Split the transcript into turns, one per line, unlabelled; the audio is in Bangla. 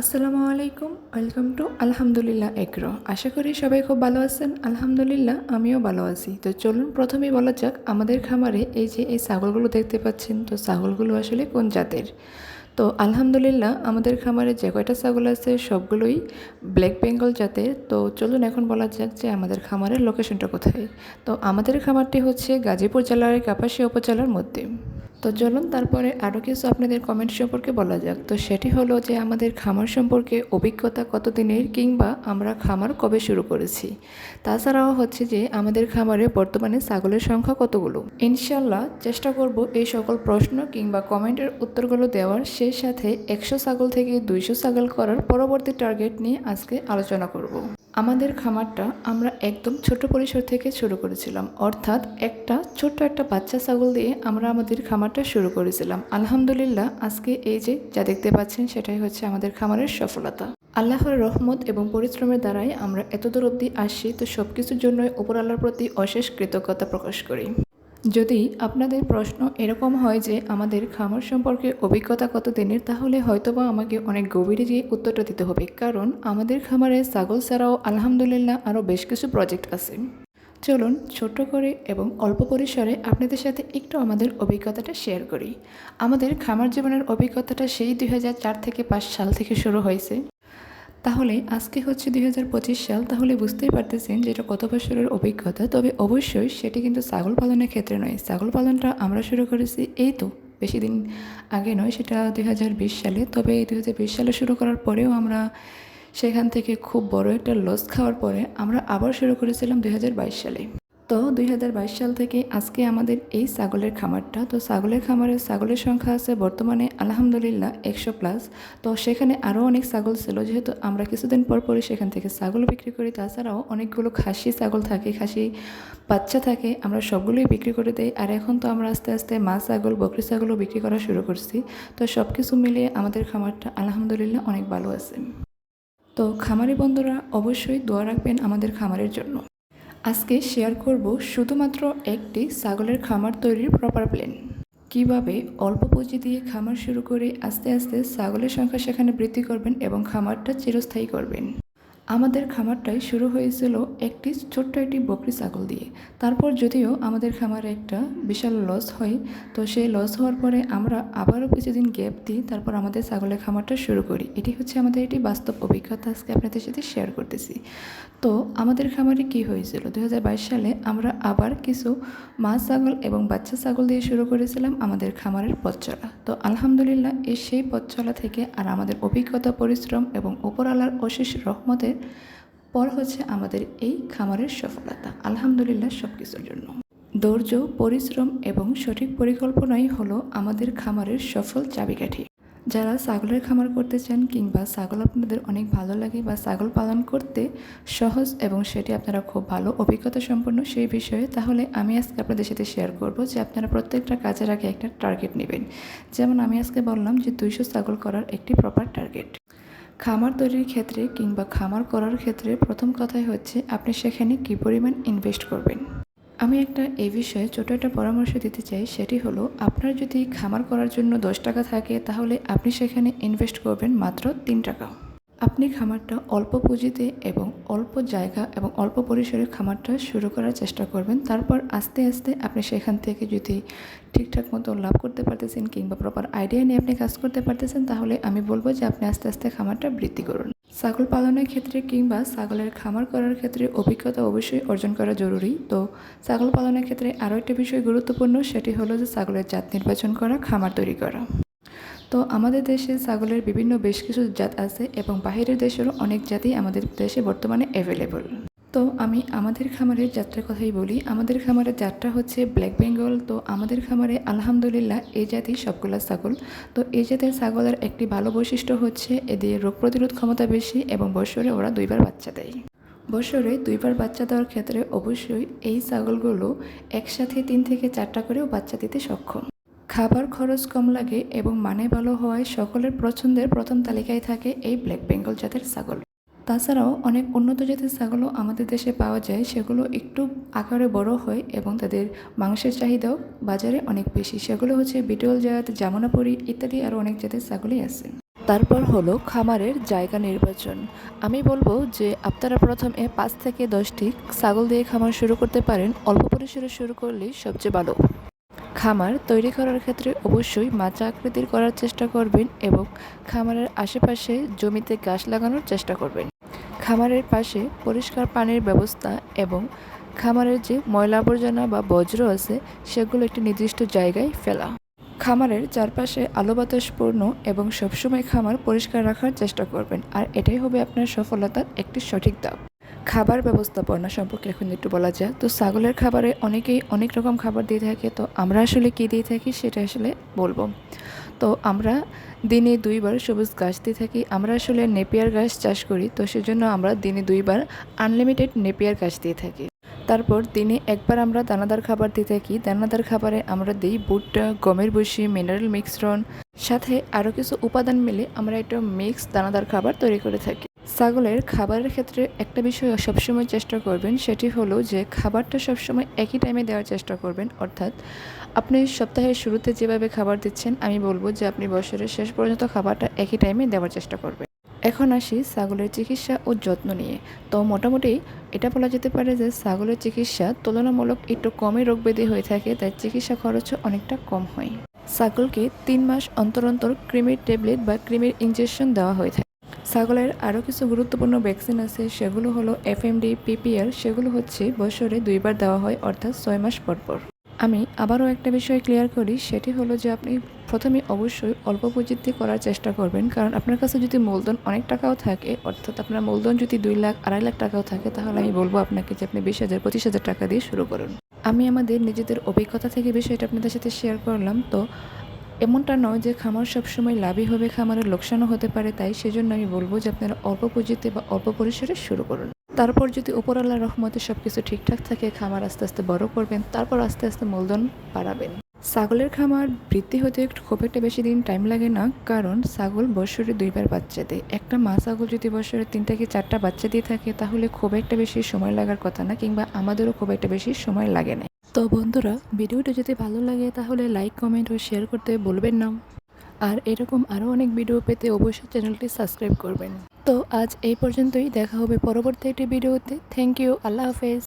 আসসালামু আলাইকুম, ওয়েলকাম টু আলহামদুলিল্লাহ এগ্রো। আশা করি সবাই খুব ভালো আছেন। আলহামদুলিল্লাহ আমিও ভালো আছি। তো চলুন প্রথমেই বলা যাক আমাদের খামারে এই ছাগলগুলো দেখতে পাচ্ছেন, তো ছাগলগুলো আসলে কোন জাতের। তো আলহামদুলিল্লাহ আমাদের খামারে যে কয়টা ছাগল আছে সবগুলোই ব্ল্যাক বেঙ্গল জাতের। তো চলুন এখন বলা যাক যে আমাদের খামারের লোকেশনটা কোথায়। তো আমাদের খামারটি হচ্ছে গাজীপুর জেলার কাপাসিয়া উপজেলার মধ্যে। তো চলুন তারপরে আরও কিছু আপনাদের কমেন্ট সম্পর্কে বলা যাক। তো সেটি হলো যে আমাদের খামার সম্পর্কে অভিজ্ঞতা কতদিনের, কিংবা আমরা খামার কবে শুরু করেছি। তাছাড়াও হচ্ছে যে আমাদের খামারে বর্তমানে ছাগলের সংখ্যা কতগুলো। ইনশাল্লাহ চেষ্টা করব এই সকল প্রশ্ন কিংবা কমেন্টের উত্তরগুলো দেওয়ার, সেই সাথে 100 ছাগল থেকে 200 ছাগল করার পরবর্তী টার্গেট নিয়ে আজকে আলোচনা করব। আমাদের খামারটা আমরা একদম ছোট পরিসর থেকে শুরু করেছিলাম, অর্থাৎ ছোট্ট একটা বাচ্চা ছাগল দিয়ে আমরা আমাদের খামারটা শুরু করেছিলাম। আলহামদুলিল্লাহ আজকে এই যে যা দেখতে পাচ্ছেন সেটাই হচ্ছে আমাদের খামারের সফলতা। আল্লাহর রহমত এবং পরিশ্রমের দ্বারাই আমরা এতদূর অবধি আসছি। তো সব কিছুর জন্যই উপর আল্লাহর প্রতি অশেষ কৃতজ্ঞতা প্রকাশ করি। যদি আপনাদের প্রশ্ন এরকম হয় যে আমাদের খামার সম্পর্কে অভিজ্ঞতা কত দিনের, তাহলে হয়তোবা আমাকে অনেক গভীরে গিয়ে উত্তরটা দিতে হবে, কারণ আমাদের খামারে ছাগল ছাড়াও আলহামদুলিল্লাহ আরও বেশ কিছু প্রজেক্ট আছে। চলুন ছোট করে এবং অল্প পরিসরে আপনাদের সাথে একটু আমাদের অভিজ্ঞতাটা শেয়ার করি। আমাদের খামার জীবনের অভিজ্ঞতাটা সেই 2004 থেকে 5 সাল থেকে শুরু হয়েছে। তাহলে আজকে হচ্ছে 2025 সাল, তাহলে বুঝতেই পারতেছেন যে এটা কত বছরের অভিজ্ঞতা। তবে অবশ্যই সেটি কিন্তু ছাগল পালনের ক্ষেত্রে নয়। ছাগল পালনটা আমরা শুরু করেছি এই তো বেশি দিন আগে নয়, সেটা 2020 সালে। তবে 2020 সালে শুরু করার পরেও আমরা সেখান থেকে খুব বড় একটা লস খাওয়ার পরে আমরা আবার শুরু করেছিলাম 2022 সালে। তো 2022 সাল থেকে আজকে আমাদের এই ছাগলের খামারটা, তো ছাগলের খামারে ছাগলের সংখ্যা আছে বর্তমানে আলহামদুলিল্লাহ 100+। তো সেখানে আরও অনেক ছাগল ছিল, যেহেতু আমরা কিছুদিন পর পরই সেখান থেকে ছাগল বিক্রি করি। তাছাড়াও অনেকগুলো খাসি ছাগল থাকে, খাসি বাচ্চা থাকে, আমরা সবগুলোই বিক্রি করে দেই। আর এখন তো আমরা আস্তে আস্তে মা ছাগল, বকরি ছাগলও বিক্রি করা শুরু করছি। তো সব কিছু মিলিয়ে আমাদের খামারটা আলহামদুলিল্লাহ অনেক ভালো আছে। তো খামারি বন্ধুরা অবশ্যই দোয়া রাখবেন আমাদের খামারের জন্য। আজকে শেয়ার করব শুধুমাত্র একটি ছাগলের খামার তৈরির প্রপার প্ল্যান। কিভাবে অল্প পুঁজি দিয়ে খামার শুরু করে আস্তে আস্তে ছাগলের সংখ্যা সেখানে বৃদ্ধি করবেন এবং খামারটা চিরস্থায়ী করবেন। আমাদের খামারটাই শুরু হয়েছিল ছোট্ট একটি বকরি ছাগল দিয়ে। তারপর যদিও আমাদের খামারে একটা বিশাল লস হয়, তো সেই লস হওয়ার পরে আমরা আবারও কিছুদিন গ্যাপ দিই, তারপর আমাদের ছাগলের খামারটা শুরু করি। এটি হচ্ছে আমাদের একটি বাস্তব অভিজ্ঞতা, আজকে আপনাদের সাথে শেয়ার করতেছি। তো আমাদের খামারে কি হয়েছিল, 2022 সালে আমরা আবার কিছু মা ছাগল এবং বাচ্চা ছাগল দিয়ে শুরু করেছিলাম আমাদের খামারের পথ চলা। তো আলহামদুলিল্লাহ সেই পথ চলা থেকে আর আমাদের অভিজ্ঞতা, পরিশ্রম এবং উপর আল্লাহর অশেষ রহমতের পর হচ্ছে আমাদের এই খামারের সফলতা। আলহামদুলিল্লাহ সব কিছুর জন্য ধৈর্য, পরিশ্রম এবং সঠিক পরিকল্পনাই হলো আমাদের খামারের সফল চাবিকাঠি। যারা ছাগলের খামার করতে চান, কিংবা ছাগল আপনাদের অনেক ভালো লাগে বা ছাগল পালন করতে সহজ এবং সেটি আপনারা খুব ভালো অভিজ্ঞতা সম্পন্ন সেই বিষয়ে, তাহলে আমি আজকে আপনাদের সাথে শেয়ার করব যে আপনারা প্রত্যেকটা কাজের আগে একটা টার্গেট নেবেন। যেমন আমি আজকে বললাম যে 200 ছাগল করার একটি প্রপার টার্গেট। খামার তৈরির ক্ষেত্রে কিংবা খামার করার ক্ষেত্রে প্রথম কথাই হচ্ছে আপনি সেখানে কী পরিমাণ ইনভেস্ট করবেন। আমি এই বিষয়ে ছোটো একটা পরামর্শ দিতে চাই, সেটি হলো আপনার যদি খামার করার জন্য 10 টাকা থাকে, তাহলে আপনি সেখানে ইনভেস্ট করবেন মাত্র 3 টাকা। আপনি খামারটা অল্প পুঁজিতে এবং অল্প জায়গা এবং অল্প পরিসরে খামারটা শুরু করার চেষ্টা করবেন। তারপর আস্তে আস্তে আপনি সেখান থেকে যদি ঠিকঠাক মতো লাভ করতে পারতেছেন কিংবা প্রপার আইডিয়া নিয়ে আপনি কাজ করতে পারতেছেন, তাহলে আমি বলবো যে আপনি আস্তে আস্তে খামারটা বৃদ্ধি করুন। ছাগল পালনের ক্ষেত্রে কিংবা ছাগলের খামার করার ক্ষেত্রে অভিজ্ঞতা অবশ্যই অর্জন করা জরুরি। তো ছাগল পালনের ক্ষেত্রে আরও একটা বিষয় গুরুত্বপূর্ণ, সেটি হলো যে ছাগলের জাত নির্বাচন করা, খামার তৈরি করা। তো আমাদের দেশে ছাগলের বেশ কিছু জাত আছে এবং বাহিরের দেশেরও অনেক জাতই আমাদের দেশে বর্তমানে অ্যাভেলেবল। তো আমি আমাদের খামারের জাতটার কথাই বলি। আমাদের খামারের জাতটা হচ্ছে ব্ল্যাক বেঙ্গল। তো আমাদের খামারে আলহামদুলিল্লাহ এই জাতি সবগুলা ছাগল। তো এই জাতের ছাগলের একটি ভালো বৈশিষ্ট্য হচ্ছে এদের রোগ প্রতিরোধ ক্ষমতা বেশি এবং বছরে ওরা 2বার বাচ্চা দেয়। বছরে 2বার বাচ্চা দেওয়ার ক্ষেত্রে অবশ্যই এই ছাগলগুলো একসাথে 3 থেকে 4টা করেও বাচ্চা দিতে সক্ষম। খাবার খরচ কম লাগে এবং মানে ভালো হওয়ায় সকলের পছন্দের প্রথম তালিকায় থাকে এই ব্ল্যাক বেঙ্গল জাতের ছাগল। তাছাড়াও অনেক উন্নত জাতের ছাগলও আমাদের দেশে পাওয়া যায়, সেগুলো একটু আকারে বড় হয় এবং তাদের মাংসের চাহিদাও বাজারে অনেক বেশি। সেগুলো হচ্ছে বিটল জাত, জামুনাপুরি ইত্যাদি আরও অনেক জাতের ছাগলই আছে। তারপর হলো খামারের জায়গা নির্বাচন। আমি বলবো যে আপনারা প্রথমে 5 থেকে 10টি ছাগল দিয়ে খামার শুরু করতে পারেন। অল্প পরিসরে শুরু করলেই সবচেয়ে ভালো। খামার তৈরি করার ক্ষেত্রে অবশ্যই মাচা আকৃতির করার চেষ্টা করবেন এবং খামারের আশেপাশে জমিতে গাছ লাগানোর চেষ্টা করবেন। খামারের পাশে পরিষ্কার পানির ব্যবস্থা এবং খামারের যে ময়লা আবর্জনা বা বজ্র আছে সেগুলো একটি নির্দিষ্ট জায়গায় ফেলা। খামারের চারপাশে আলো বাতাসপূর্ণ এবং সবসময় খামার পরিষ্কার রাখার চেষ্টা করবেন, আর এটাই হবে আপনার সফলতার একটি সঠিক ধাপ। খাবার ব্যবস্থাপনা সম্পর্কে এখন একটু বলা যাক। তো ছাগলের খাবারে অনেকেই অনেক রকম খাবার দিয়ে থাকে, তো আমরা আসলে কী দিয়ে থাকি সেটা আসলে বলবো। তো আমরা দিনে 2 বার সবুজ ঘাস দিয়ে থাকি। আমরা আসলে নেপিয়ার ঘাস চাষ করি, তো সেজন্য আমরা দিনে 2 বার আনলিমিটেড নেপিয়ার ঘাস দিয়ে থাকি। তারপর দিনে 1 বার আমরা দানাদার খাবার দিয়ে থাকি। দানাদার খাবারে আমরা দিই ভুট্টা, গমের ভুসি, মিনারেল মিশ্রণ, সাথে আরও কিছু উপাদান মিলে আমরা একটা মিক্স দানাদার খাবার তৈরি করে থাকি। ছাগলের খাবারের ক্ষেত্রে একটা বিষয় সবসময় চেষ্টা করবেন, সেটি হলো যে খাবারটা সবসময় একই টাইমে দেওয়ার চেষ্টা করবেন। অর্থাৎ আপনি সপ্তাহের শুরুতে যেভাবে খাবার দিচ্ছেন, আমি বলবো যে আপনি বছরের শেষ পর্যন্ত খাবারটা একই টাইমে দেওয়ার চেষ্টা করবেন। এখন আসি ছাগলের চিকিৎসা ও যত্ন নিয়ে। তো মোটামুটি এটা বলা যেতে পারে যে ছাগলের চিকিৎসা তুলনামূলক একটু কমই রোগব্যাধি হয়ে থাকে, তাই চিকিৎসা খরচও অনেকটা কম হয়। ছাগলকে 3 মাস অন্তর অন্তর কৃমির ট্যাবলেট বা কৃমির ইনজেকশন দেওয়া হয়ে থাকে। ছাগলের আরও কিছু গুরুত্বপূর্ণ ভ্যাকসিন আছে, সেগুলো হলো এফএমডি, পিপিআর। সেগুলো হচ্ছে বছরে 2 বার দেওয়া হয়, অর্থাৎ 6 মাস পর পর। আমি আবারও একটা বিষয় ক্লিয়ার করি, সেটি হলো যে আপনি প্রথমে অবশ্যই অল্প পুঁজিতে করার চেষ্টা করবেন, কারণ আপনার কাছে যদি মূলধন অনেক টাকাও থাকে, অর্থাৎ আপনার মূলধন যদি 2 লাখ 2.5 লাখ টাকাও থাকে, তাহলে আমি বলবো আপনাকে যে আপনি 20,000 25,000 টাকা দিয়ে শুরু করুন। আমি আমাদের নিজেদের অভিজ্ঞতা থেকে বিষয়টা আপনাদের সাথে শেয়ার করলাম। তো এমনটা নয় যে খামার সবসময় লাভই হবে, খামারের লোকসানও হতে পারে, তাই সেজন্য আমি বলবো যে আপনারা অল্প পুঁজিতে বা অল্প পরিসরে শুরু করুন। তারপর যদি উপরওয়ালার রহমতে সব কিছু ঠিকঠাক থাকে, খামার আস্তে আস্তে বড় করবেন, তারপর আস্তে আস্তে মূলধন বাড়াবেন। ছাগলের খামার বৃদ্ধি হতে খুব একটা বেশি দিন টাইম লাগে না, কারণ ছাগল বছরে 2 বার বাচ্চা দেয়। একটা মা ছাগল যদি বছরে 3 থেকে 4টা বাচ্চা দিয়ে থাকে, তাহলে খুব একটা বেশি সময় লাগার কথা না, কিংবা আমাদেরও খুব একটা বেশি সময় লাগে না। তো বন্ধুরা, ভিডিওটা যদি ভালো লাগে তাহলে লাইক, কমেন্ট ও শেয়ার করতে ভুলবেন না। আর এরকম আরও অনেক ভিডিও পেতে অবশ্যই চ্যানেলটি সাবস্ক্রাইব করবেন। তো আজ এই পর্যন্তই, দেখা হবে পরবর্তী একটি ভিডিওতে। থ্যাংক ইউ, আল্লাহ হাফেজ।